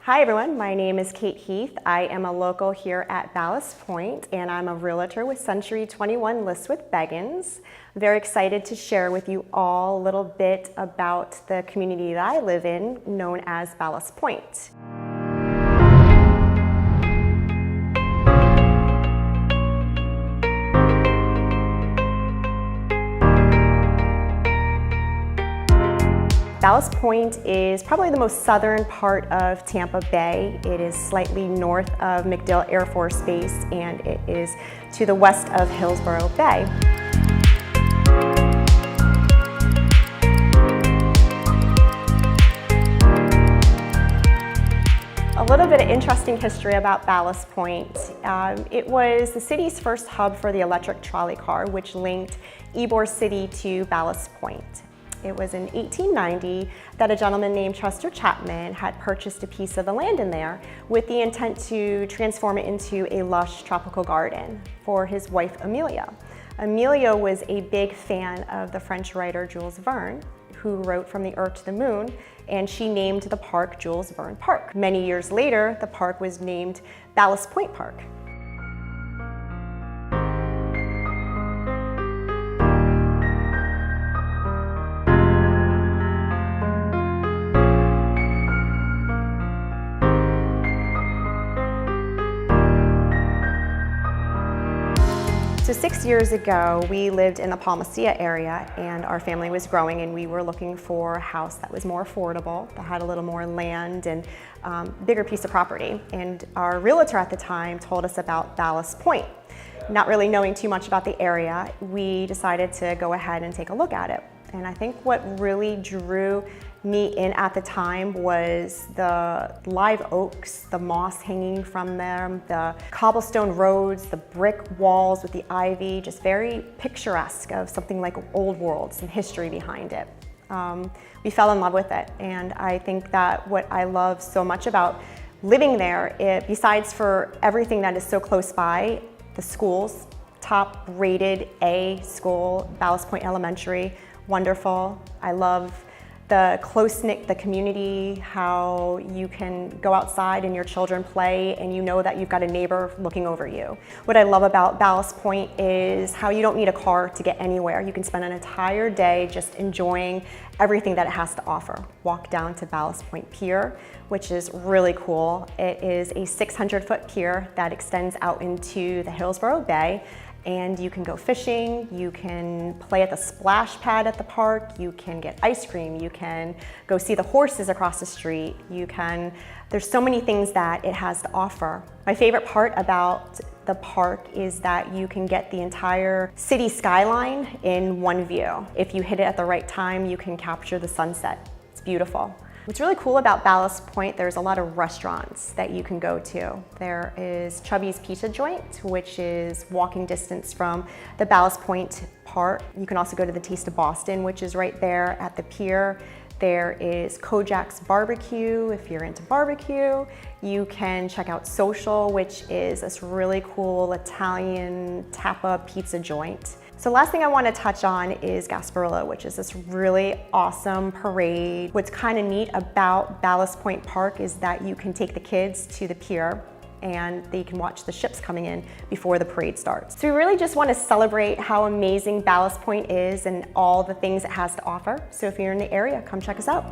Hi everyone, my name is Kate Heath. I am a local here at Ballast Point and I'm a realtor with Century 21 Lists with Beggins. I'm very excited to share with you all a little bit about the community that I live in, known as Ballast Point. Ballast Point is probably the most southern part of Tampa Bay. It is slightly north of MacDill Air Force Base and it is to the west of Hillsborough Bay. A little bit of interesting history about Ballast Point. It was the city's first hub for the electric trolley car, which linked Ybor City to Ballast Point. It was in 1890 that a gentleman named Chester Chapman had purchased a piece of the land in there with the intent to transform it into a lush tropical garden for his wife Amelia. Amelia was a big fan of the French writer Jules Verne, who wrote From the Earth to the Moon, and she named the park Jules Verne Park. Many years later, the park was named Ballast Point Park. So 6 years ago, we lived in the Palmacia area and our family was growing and we were looking for a house that was more affordable, that had a little more land and bigger piece of property. And our realtor at the time told us about Ballast Point. Not really knowing too much about the area, we decided to go ahead and take a look at it. And I think what really drew me in at the time was the live oaks, the moss hanging from them, the cobblestone roads, the brick walls with the ivy, just very picturesque of something like old world, some history behind it. We fell in love with it, and I think that what I love so much about living there, besides for everything that is so close by, the schools, top rated A school, Ballast Point Elementary, wonderful. I love the close-knit, the community, how you can go outside and your children play and you know that you've got a neighbor looking over you. What I love about Ballast Point is how you don't need a car to get anywhere. You can spend an entire day just enjoying everything that it has to offer. Walk down to Ballast Point Pier, which is really cool. It is a 600-foot pier that extends out into the Hillsborough Bay. And you can go fishing, you can play at the splash pad at the park, you can get ice cream, you can go see the horses across the street, there's so many things that it has to offer. My favorite part about the park is that you can get the entire city skyline in one view. If you hit it at the right time, you can capture the sunset. It's beautiful. What's really cool about Ballast Point, there's a lot of restaurants that you can go to. There is Chubby's Pizza Joint, which is walking distance from the Ballast Point Park. You can also go to the Taste of Boston, which is right there at the pier. There is Kojak's Barbecue, if you're into barbecue. You can check out Social, which is this really cool Italian tapa pizza joint. So last thing I want to touch on is Gasparilla, which is this really awesome parade. What's kind of neat about Ballast Point Park is that you can take the kids to the pier and they can watch the ships coming in before the parade starts. So we really just want to celebrate how amazing Ballast Point is and all the things it has to offer. So if you're in the area, come check us out.